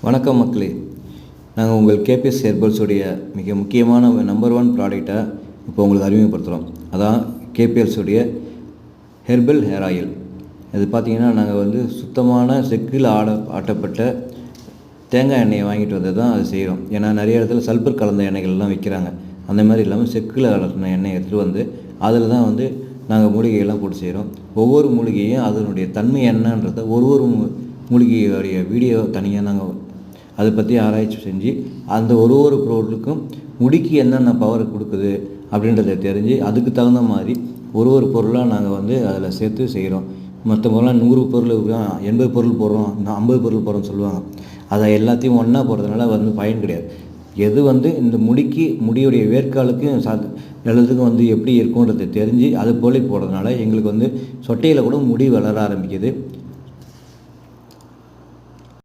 வணக்கம் மக்களே. நாங்கள் உங்கள் கேபிஎஸ் ஹெர்பல்ஸுடைய மிக முக்கியமான நம்பர் 1 ப்ராடக்டை இப்போ உங்களுக்கு அறிமுகப்படுத்துகிறோம். அதான் கேபிஎஸ்ஸுடைய ஹெர்பல் ஹேர் ஆயில். இது பார்த்திங்கன்னா நாங்கள் சுத்தமான செக்கில் ஆட்டப்பட்ட தேங்காய் எண்ணெயை வாங்கிட்டு வந்து தான் அது செய்கிறோம். ஏன்னா நிறைய இடத்துல சல்பர் கலந்த எண்ணெய்கள்லாம் விற்கிறாங்க. அந்த மாதிரி இல்லாமல் செக்கில் ஆட்டின எண்ணெய் எடுத்துகிட்டு வந்து அதில் தான் நாங்கள் மூலிகையெல்லாம் போட்டு செய்கிறோம். ஒவ்வொரு மூலிகையும் அதனுடைய தன்மை என்னன்றதை ஒரு மூலிகையோடைய வீடியோ தனியாக நாங்கள் அதை பற்றி ஆராய்ச்சி செஞ்சு அந்த ஒரு பொருளுக்கும் முடிக்கு என்னென்ன பவர் கொடுக்குது அப்படின்றத தெரிஞ்சு அதுக்கு தகுந்த மாதிரி ஒரு பொருளாக நாங்கள் அதில் சேர்த்து செய்கிறோம். மற்ற பொருளாக 100 பொருள் 80 பொருள் போடுறோம், 50 பொருள் போடுறோம்னு சொல்லுவாங்க. அதை எல்லாத்தையும் ஒன்றா போடுறதுனால பயன் கிடையாது. எது இந்த முடியுடைய வேர்க்காலுக்கு எல்லாத்துக்கும் எப்படி இருக்குன்றதை தெரிஞ்சு அது போல போடுறதுனால எங்களுக்கு சொட்டையில் கூட முடி வளர ஆரம்பிக்குது.